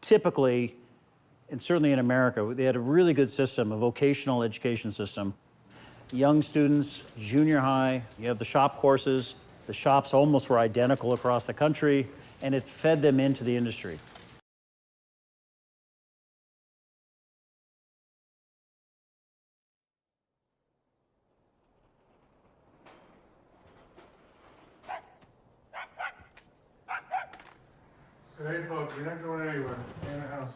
Typically, and certainly in America, they had a really good system, a vocational education system. Young students, junior high, you have the shop courses. The shops almost were identical across the country, and it fed them into the industry. Hey folks, you're not going anywhere. Stay in the house.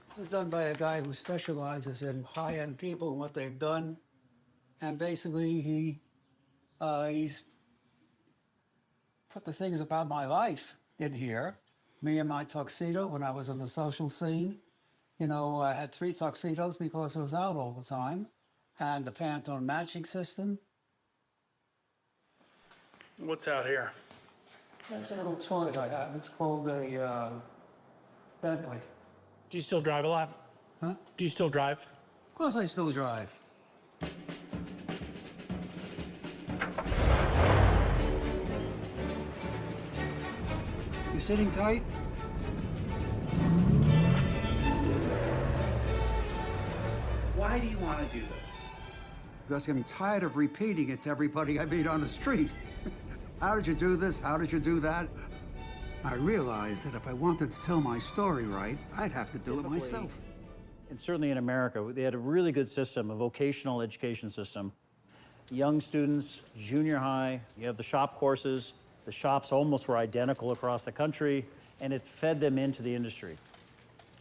This was done by a guy who specializes in high-end people and what they've done. And basically, he's put the things about my life in here. Me and my tuxedo when I was on the social scene. You know, I had 3 tuxedos because I was out all the time. And the Pantone Matching System. What's out here? That's a little toy I have. It's called a Bentley. Do you still drive a lot? Huh? Do you still drive? Of course I still drive. You sitting tight? Why do you want to do this? Because I'm tired of repeating it to everybody I meet on the street. How did you do this? How did you do that? I realized that if I wanted to tell my story right, I'd have to do it myself. And certainly in America, they had a really good system, a vocational education system. Young students, junior high, you have the shop courses. The shops almost were identical across the country, and it fed them into the industry.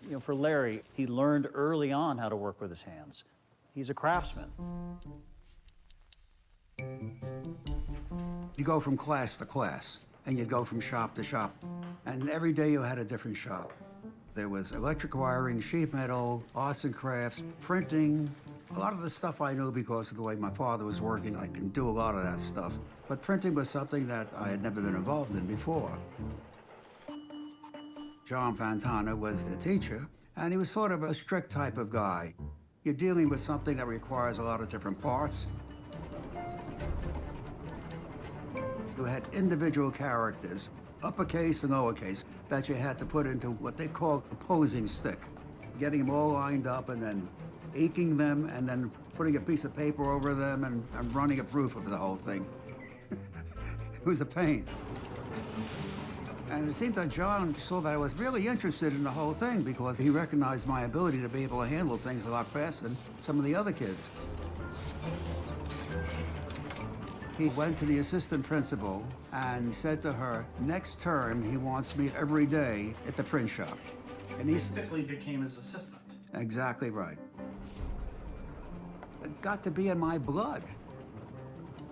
You know, for Larry, he learned early on how to work with his hands. He's a craftsman. You go from class to class, and you'd go from shop to shop. And every day you had a different shop. There was electric wiring, sheet metal, arts and crafts, printing. A lot of the stuff I knew because of the way my father was working. I can do a lot of that stuff. But printing was something that I had never been involved in before. John Pantone was the teacher, and he was sort of a strict type of guy. You're dealing with something that requires a lot of different parts. You had individual characters, uppercase and lowercase, that you had to put into what they call a posing stick. Getting them all lined up and then inking them and then putting a piece of paper over them and running a proof of the whole thing. It was a pain. And it seemed that John saw that I was really interested in the whole thing because he recognized my ability to be able to handle things a lot faster than some of the other kids. He went to the assistant principal and said to her, next term, he wants me every day at the print shop. And he Basically became his assistant. Exactly right. It got to be in my blood.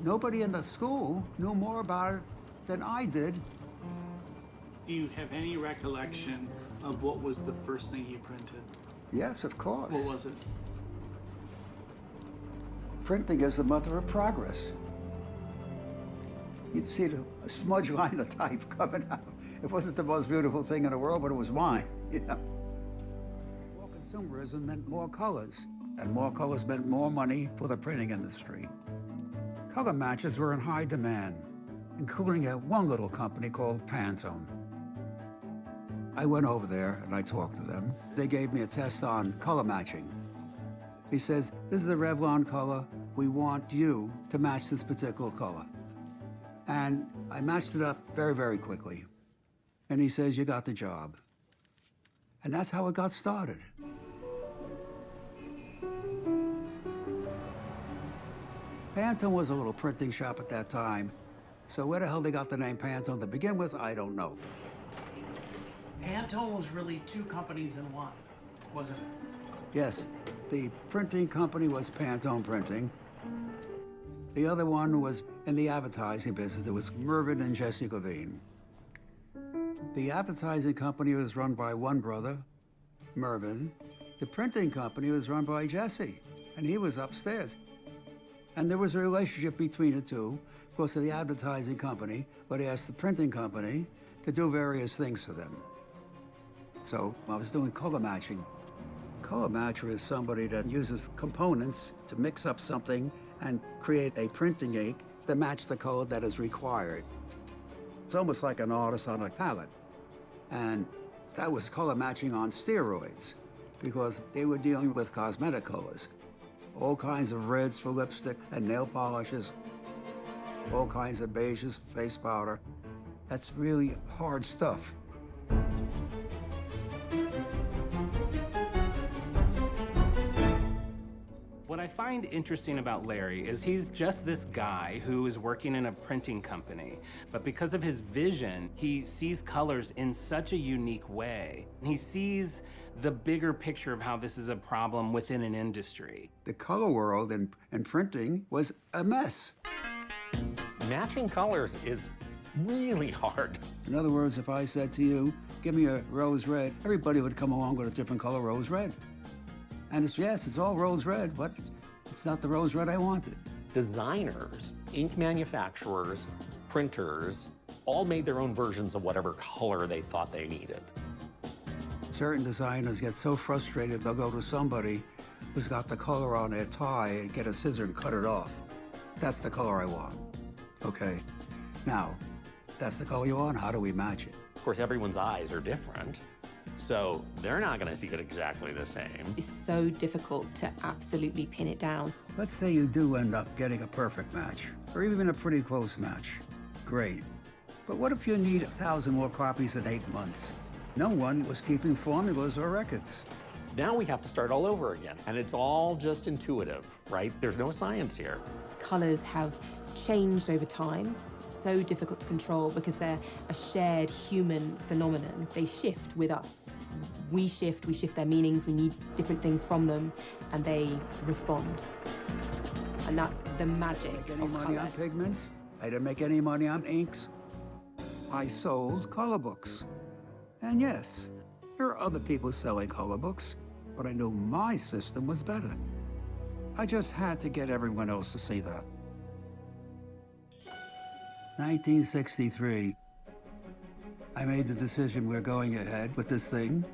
Nobody in the school knew more about it than I did. Do you have any recollection of what was the first thing you printed? Yes, of course. What was it? Printing is the mother of progress. You'd see a smudge line of type coming out. It wasn't the most beautiful thing in the world, but it was mine, you know. More consumerism meant more colors, and more colors meant more money for the printing industry. Color matches were in high demand, including one little company called Pantone. I went over there and I talked to them. They gave me a test on color matching. He says, this is a Revlon color. We want you to match this particular color. And I matched it up very, very quickly. And he says, you got the job. And that's how it got started. Pantone was a little printing shop at that time. So where the hell they got the name Pantone to begin with, I don't know. Pantone was really 2 companies in one, wasn't it? Yes, the printing company was Pantone Printing. The other one was in the advertising business. It was Mervyn and Jesse Levine. The advertising company was run by one brother, Mervyn. The printing company was run by Jesse, and he was upstairs. And there was a relationship between the two, because of the advertising company, but he asked the printing company to do various things for them. So I was doing color matching. Color matcher is somebody that uses components to mix up something and create a printing ink to match the color that is required. It's almost like an artist on a palette. And that was color matching on steroids, because they were dealing with cosmetic colors. All kinds of reds for lipstick and nail polishes, all kinds of beiges, face powder. That's really hard stuff. What I find interesting about Larry is he's just this guy who is working in a printing company, but because of his vision, he sees colors in such a unique way. He sees the bigger picture of how this is a problem within an industry. The color world in printing was a mess. Matching colors is really hard. In other words, if I said to you, give me a rose red, everybody would come along with a different color rose red. And yes, it's all rose red, but it's not the rose red I wanted. Designers, ink manufacturers, printers, all made their own versions of whatever color they thought they needed. Certain designers get so frustrated, they'll go to somebody who's got the color on their tie and get a scissor and cut it off. That's the color I want. Okay. Now, that's the color you want, how do we match it? Of course, everyone's eyes are different, so they're not gonna see it exactly the same. It's so difficult to absolutely pin it down. Let's say you do end up getting a perfect match, or even a pretty close match. Great. But what if you need 1,000 more copies in 8 months? No one was keeping formulas or records. Now we have to start all over again, and it's all just intuitive, right? There's no science here. Colors have changed over time. So difficult to control because they're a shared human phenomenon. They shift with us. We shift their meanings, we need different things from them, and they respond. And that's the magic Make any of money color. on pigments? I didn't make any money on inks. I sold color books. And yes, there are other people selling color books, but I knew my system was better. I just had to get everyone else to see that. 1963, I made the decision we're going ahead with this thing.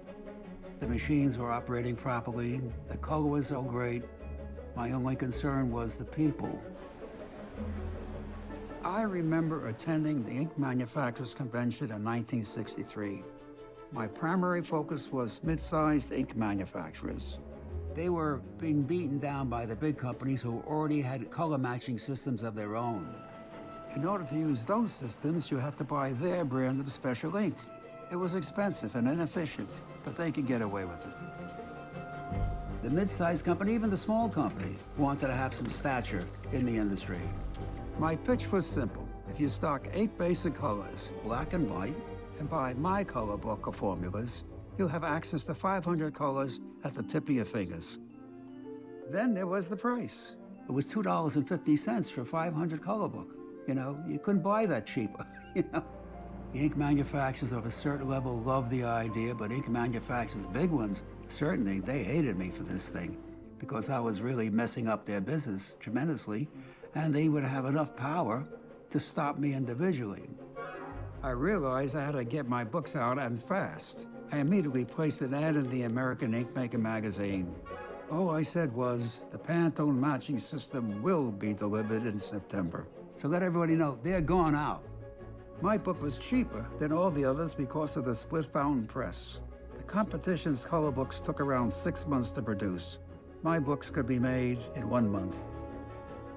The machines were operating properly, the color was so great. My only concern was the people. I remember attending the Ink Manufacturers Convention in 1963. My primary focus was mid-sized ink manufacturers. They were being beaten down by the big companies who already had color matching systems of their own. In order to use those systems, you have to buy their brand of special ink. It was expensive and inefficient, but they could get away with it. The mid-sized company, even the small company, wanted to have some stature in the industry. My pitch was simple. If you stock 8 basic colors, black and white, and buy my color book of formulas, you'll have access to 500 colors at the tip of your fingers. Then there was the price. It was $2.50 for a 500 color book. You know, you couldn't buy that cheaper, you know? The ink manufacturers of a certain level loved the idea, but ink manufacturers, big ones, certainly, they hated me for this thing because I was really messing up their business tremendously, and they would have enough power to stop me individually. I realized I had to get my books out and fast. I immediately placed an ad in the American Ink Maker magazine. All I said was, the Pantone Matching System will be delivered in September. So let everybody know, they're gone out. My book was cheaper than all the others because of the split fountain press. The competition's color books took around 6 months to produce. My books could be made in 1 month.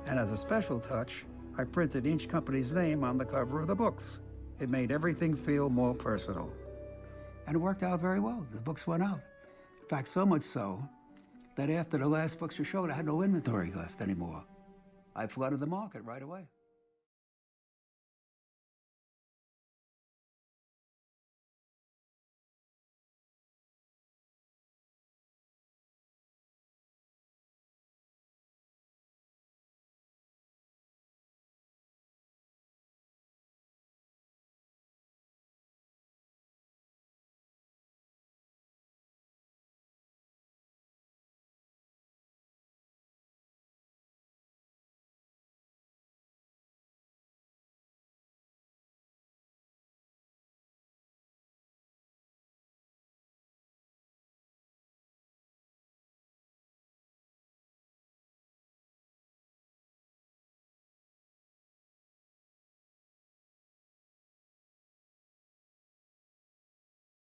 And as a special touch, I printed each company's name on the cover of the books. It made everything feel more personal. And it worked out very well. The books went out. In fact, so much so that after the last books were showed, I had no inventory left anymore. I flooded the market right away.